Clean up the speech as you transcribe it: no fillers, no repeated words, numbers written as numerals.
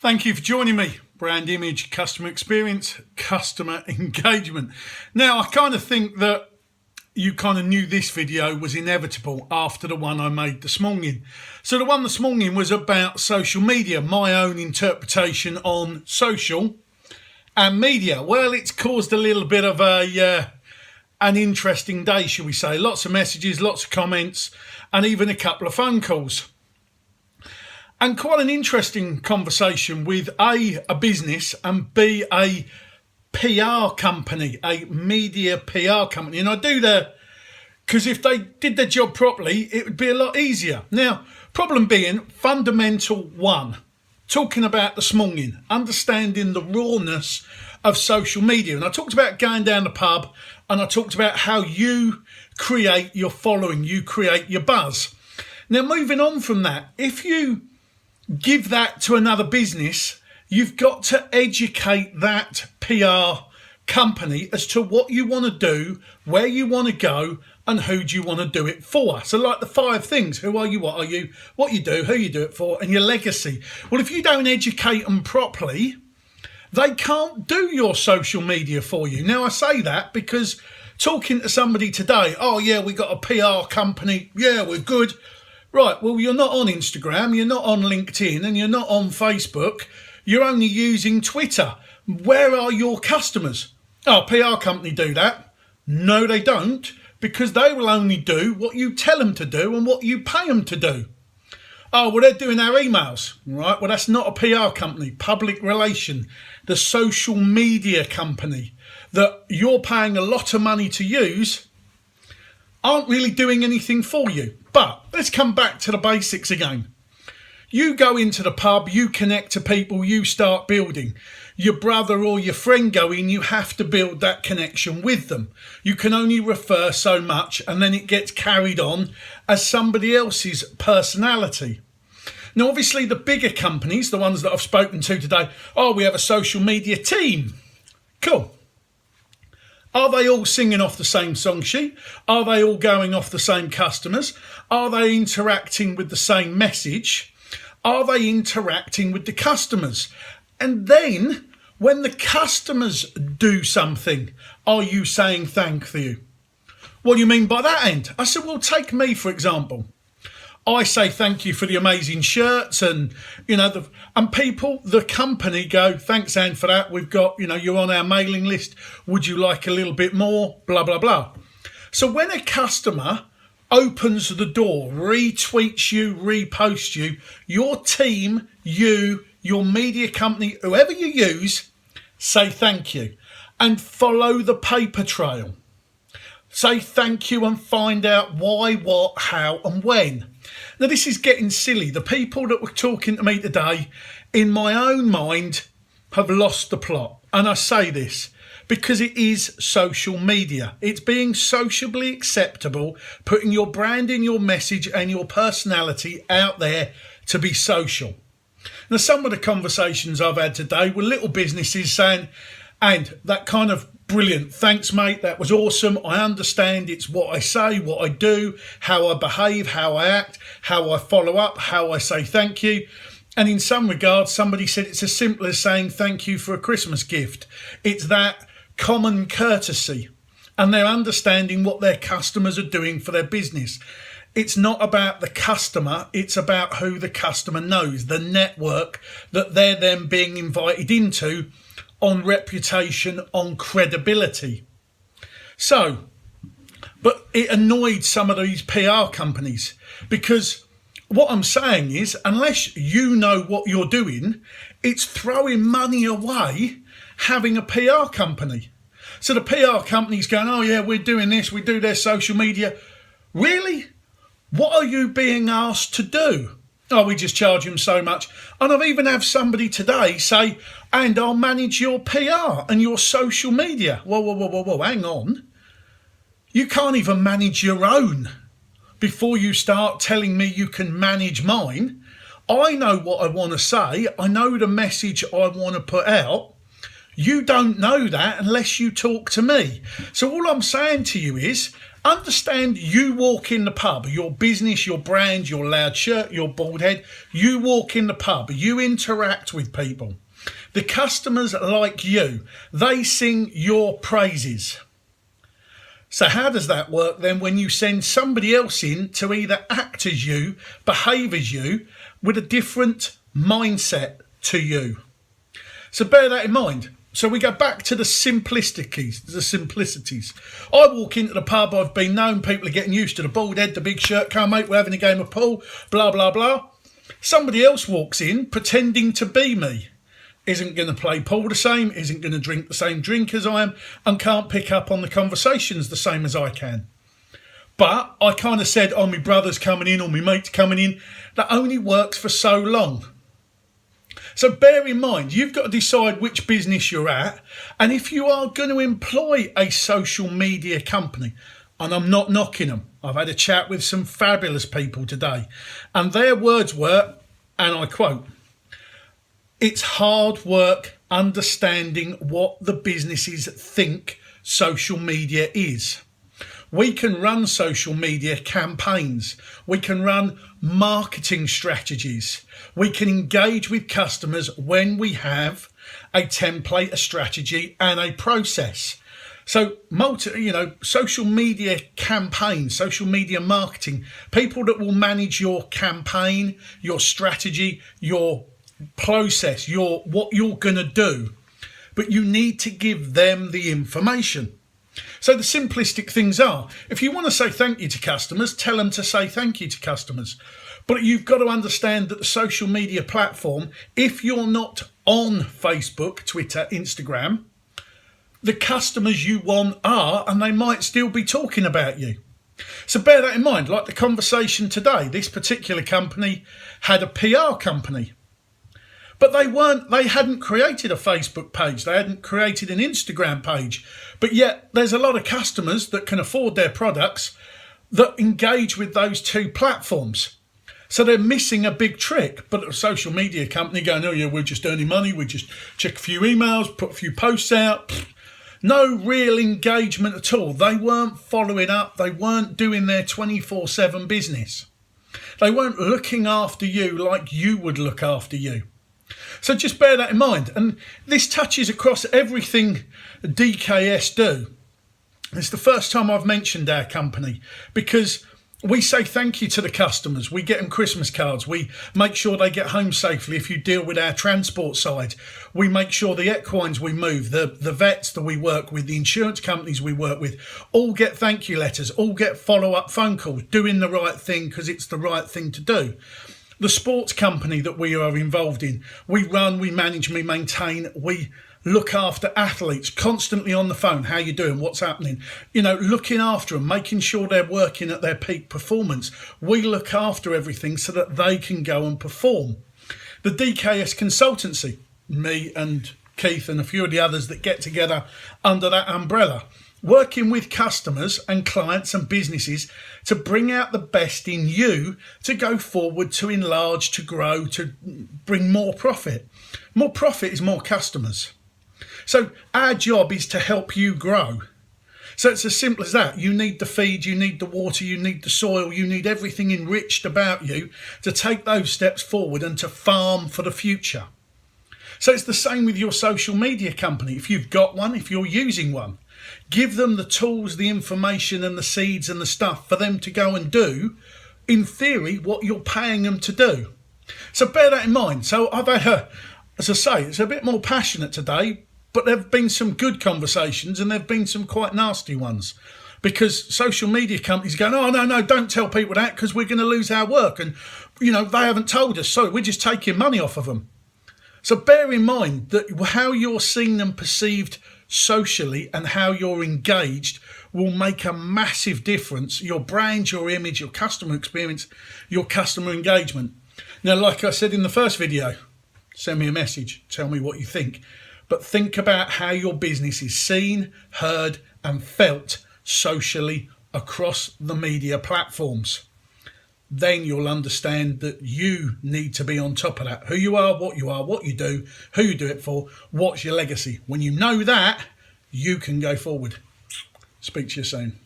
Thank you for joining me. Brand image, customer experience, customer engagement. Now, I kind of think that you kind of knew this video was inevitable after the one I made this morning. So the one this morning was about social media, my own interpretation on social and media. Well, it's caused a little bit of an interesting day, shall we say. Lots of messages, lots of comments, and even a couple of phone calls. And quite an interesting conversation with A, business, and B, a PR company, a media PR company. And I do that because if they did their job properly, it would be a lot easier. Now, problem being, fundamental one, talking about this morning, understanding the rawness of social media. And I talked about going down the pub, and I talked about how you create your following, you create your buzz. Now, moving on from that, if you give that to another business, you've got to educate that PR company as to what you want to do, where you want to go, and who do you want to do it for. So like the 5 things: who are you, what you do, who you do it for, and your legacy. Well, if you don't educate them properly, they can't do your social media for you. Now, I say that because talking to somebody today, oh yeah, we got a PR company, yeah, we're good. Right, well, you're not on Instagram, you're not on LinkedIn, and you're not on Facebook. You're only using Twitter. Where are your customers? Oh, PR company do that. No, they don't, because they will only do what you tell them to do and what you pay them to do. Oh, well, they're doing our emails. Right, well, that's not a PR company. Public relation, the social media company that you're paying a lot of money to use aren't really doing anything for you. But let's come back to the basics again. You go into the pub, you connect to people, you start building. Your brother or your friend go in, you have to build that connection with them. You can only refer so much, and then it gets carried on as somebody else's personality. Now, obviously, the bigger companies, the ones that I've spoken to today, oh, we have a social media team. Cool. Are they all singing off the same song sheet? Are they all going off the same customers? Are they interacting with the same message? Are they interacting with the customers? And then when the customers do something, are you saying thank you? What do you mean by that end? I said, well, take me, for example. I say thank you for the amazing shirts, and and people, the company go, thanks, Anne, for that. We've got, you're on our mailing list. Would you like a little bit more? Blah, blah, blah. So when a customer opens the door, retweets you, reposts you, your team, your media company, whoever you use, say thank you and follow the paper trail. Say thank you and find out why, what, how, and when. Now, this is getting silly. The people that were talking to me today, in my own mind, have lost the plot. And I say this because it is social media. It's being sociably acceptable, putting your brand in, your message and your personality out there to be social. Now, some of the conversations I've had today were little businesses saying, and that kind of brilliant, thanks mate, that was awesome. I understand it's what I say, what I do, how I behave, how I act, how I follow up, how I say thank you. And in some regards, somebody said it's as simple as saying thank you for a Christmas gift. It's that common courtesy, and they're understanding what their customers are doing for their business. It's not about the customer, it's about who the customer knows, the network that they're then being invited into on reputation, on credibility. So, but it annoyed some of these PR companies, because what I'm saying is, unless you know what you're doing, it's throwing money away having a PR company. So the PR company's going, oh yeah, we're doing this, we do their social media. Really? What are you being asked to do? Oh, we just charge them so much. And I've even had somebody today say, and I'll manage your PR and your social media. Whoa, hang on. You can't even manage your own before you start telling me you can manage mine. I know what I want to say. I know the message I want to put out. You don't know that unless you talk to me. So all I'm saying to you is, Understand you walk in the pub, your business, your brand, your loud shirt, your bald head, you walk in the pub, you interact with people. The customers like you, they sing your praises. So how does that work then when you send somebody else in to either act as you, behave as you, with a different mindset to you? So bear that in mind. So we go back to the simplicities. I walk into the pub, I've been known, people are getting used to the bald head, the big shirt, come mate, we're having a game of pool, blah, blah, blah. Somebody else walks in pretending to be me. Isn't going to play pool the same, isn't going to drink the same drink as I am, and can't pick up on the conversations the same as I can. But I kind of said, oh, my brother's coming in or my mate's coming in. That only works for so long. So bear in mind, you've got to decide which business you're at. And if you are going to employ a social media company, and I'm not knocking them, I've had a chat with some fabulous people today, and their words were, and I quote, "It's hard work understanding what the businesses think social media is. We can run social media campaigns. We can run marketing strategies. We can engage with customers when we have a template, a strategy, and a process." So, social media campaigns, social media marketing, people that will manage your campaign, your strategy, your process, what you're going to do, but you need to give them the information. So the simplistic things are, if you want to say thank you to customers, tell them to say thank you to customers. But you've got to understand that the social media platform, if you're not on Facebook, Twitter, Instagram, the customers you want are, and they might still be talking about you. So bear that in mind. Like the conversation today, this particular company had a PR company. But they hadn't created a Facebook page. They hadn't created an Instagram page. But yet there's a lot of customers that can afford their products that engage with those two platforms. So they're missing a big trick. But a social media company going, oh yeah, we're just earning money. We just check a few emails, put a few posts out. No real engagement at all. They weren't following up. They weren't doing their 24/7 business. They weren't looking after you like you would look after you. So just bear that in mind. And this touches across everything DKS do. It's the first time I've mentioned our company because we say thank you to the customers. We get them Christmas cards. We make sure they get home safely. If you deal with our transport side, we make sure the equines we move, the vets that we work with, the insurance companies we work with, all get thank you letters, all get follow-up phone calls, doing the right thing because it's the right thing to do. The sports company that we are involved in, we run, we manage, we maintain, we look after athletes, constantly on the phone. How you doing? What's happening? Looking after them, making sure they're working at their peak performance. We look after everything so that they can go and perform. The DKS consultancy, me and Keith and a few of the others that get together under that umbrella, working with customers and clients and businesses to bring out the best in you to go forward, to enlarge, to grow, to bring more profit. More profit is more customers. So our job is to help you grow. So it's as simple as that. You need the feed, you need the water, you need the soil, you need everything enriched about you to take those steps forward and to farm for the future. So it's the same with your social media company. If you've got one, if you're using one, give them the tools, the information and the seeds and the stuff for them to go and do, in theory, what you're paying them to do. So bear that in mind. So I've had, as I say, it's a bit more passionate today, but there have been some good conversations and there have been some quite nasty ones. Because social media companies going, oh, no, don't tell people that because we're going to lose our work. And, they haven't told us, so we're just taking money off of them. So bear in mind that how you're seen and perceived socially and how you're engaged will make a massive difference. Your brand, your image, your customer experience, your customer engagement. Now, like I said in the first video, send me a message, tell me what you think. But think about how your business is seen, heard and felt socially across the media platforms. Then you'll understand that you need to be on top of that. Who you are, what you do, who you do it for, what's your legacy. When you know that, you can go forward. Speak to you soon.